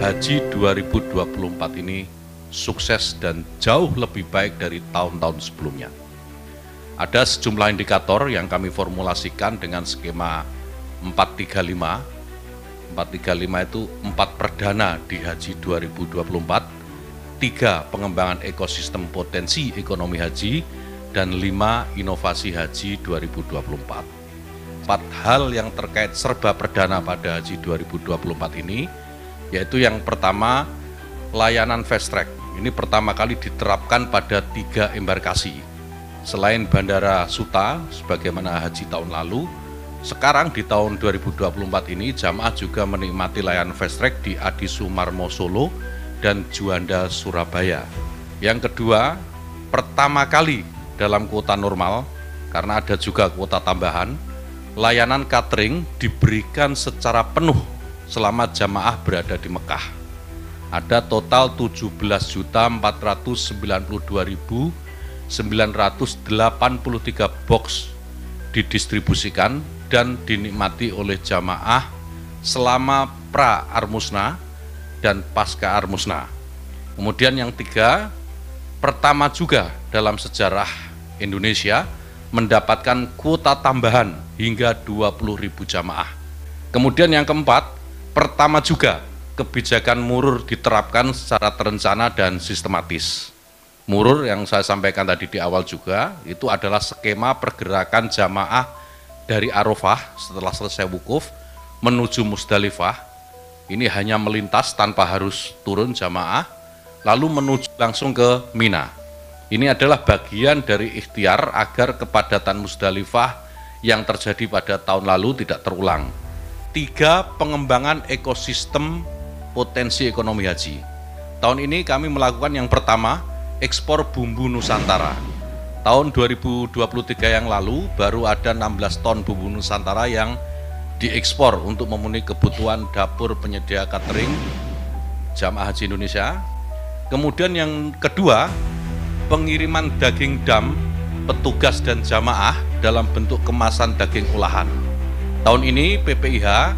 Haji 2024 ini sukses dan jauh lebih baik dari tahun-tahun sebelumnya. Ada sejumlah indikator yang kami formulasikan dengan skema 435. 435 itu 4 perdana di Haji 2024, 3 pengembangan ekosistem potensi ekonomi haji, dan 5 inovasi haji 2024. 4 hal yang terkait serba perdana pada Haji 2024 ini, yaitu yang pertama, layanan fast track. Ini pertama kali diterapkan pada 3 embarkasi. Selain Bandara Suta, sebagaimana haji tahun lalu, sekarang di tahun 2024 ini jamaah juga menikmati layanan fast track di Adi Sumarmo Solo dan Juanda Surabaya. Yang kedua, pertama kali dalam kuota normal, karena ada juga kuota tambahan, layanan catering diberikan secara penuh selama jamaah berada di Mekah. Ada total 17.492.983 box didistribusikan dan dinikmati oleh jamaah selama pra-Armusna dan pasca Armusna. Kemudian yang 3, pertama juga dalam sejarah Indonesia mendapatkan kuota tambahan hingga 20.000 jamaah. Kemudian yang keempat, pertama juga kebijakan murur diterapkan secara terencana dan sistematis. Murur yang saya sampaikan tadi di awal juga, itu adalah skema pergerakan jamaah dari Arafah setelah selesai wukuf menuju Musdalifah. Ini hanya melintas tanpa harus turun jamaah, lalu menuju langsung ke Mina. Ini adalah bagian dari ikhtiar agar kepadatan Musdalifah yang terjadi pada tahun lalu tidak terulang. 3, pengembangan ekosistem potensi ekonomi haji. Tahun ini kami melakukan yang pertama, ekspor bumbu Nusantara. Tahun 2023 yang lalu baru ada 16 ton bumbu Nusantara yang diekspor untuk memenuhi kebutuhan dapur penyedia catering jamaah haji Indonesia. Kemudian yang kedua, pengiriman daging dam petugas dan jamaah dalam bentuk kemasan daging olahan. Tahun ini PPIH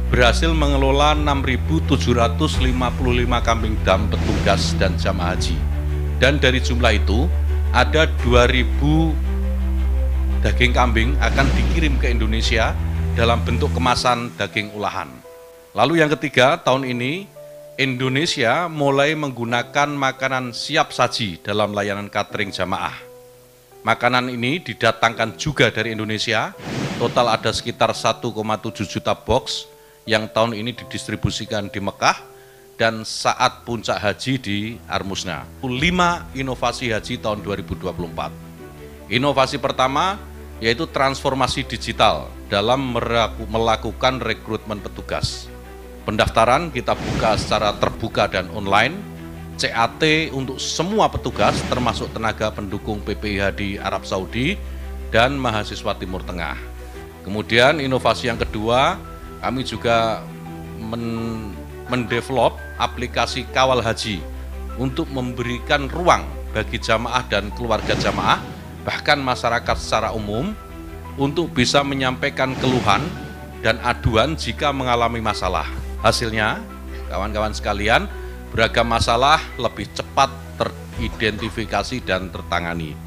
berhasil mengelola 6.755 kambing dam petugas dan jamaah haji. Dan dari jumlah itu, ada 2.000 daging kambing akan dikirim ke Indonesia dalam bentuk kemasan daging olahan. Lalu yang ketiga, tahun ini Indonesia mulai menggunakan makanan siap saji dalam layanan catering jamaah. Makanan ini didatangkan juga dari Indonesia, total ada sekitar 1,7 juta box yang tahun ini didistribusikan di Mekah dan saat puncak haji di Armusna. 5 inovasi haji tahun 2024. Inovasi pertama yaitu transformasi digital dalam melakukan rekrutmen petugas. Pendaftaran kita buka secara terbuka dan online, CAT untuk semua petugas termasuk tenaga pendukung PPIH di Arab Saudi dan mahasiswa Timur Tengah. Kemudian inovasi yang kedua, kami juga mendevelop aplikasi kawal haji untuk memberikan ruang bagi jamaah dan keluarga jamaah, bahkan masyarakat secara umum, untuk bisa menyampaikan keluhan dan aduan jika mengalami masalah. Hasilnya, kawan-kawan sekalian, beragam masalah lebih cepat teridentifikasi dan tertangani.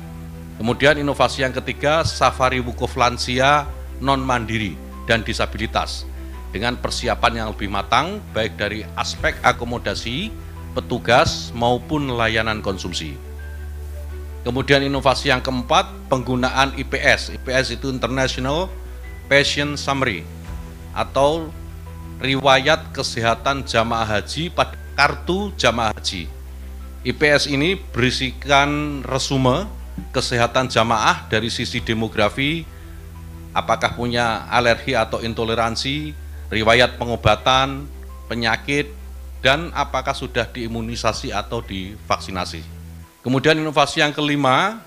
Kemudian inovasi yang ketiga, safari wukuf lansia non-mandiri dan disabilitas dengan persiapan yang lebih matang baik dari aspek akomodasi, petugas maupun layanan konsumsi. Kemudian inovasi yang keempat, penggunaan IPS. IPS itu International Patient Summary atau riwayat kesehatan jamaah haji pada kartu jamaah haji. IPS ini berisikan resume kesehatan jamaah dari sisi demografi, apakah punya alergi atau intoleransi, riwayat pengobatan, penyakit, dan apakah sudah diimunisasi atau divaksinasi. Kemudian inovasi yang kelima,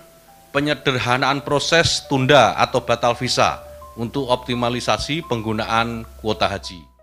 penyederhanaan proses tunda atau batal visa untuk optimalisasi penggunaan kuota haji.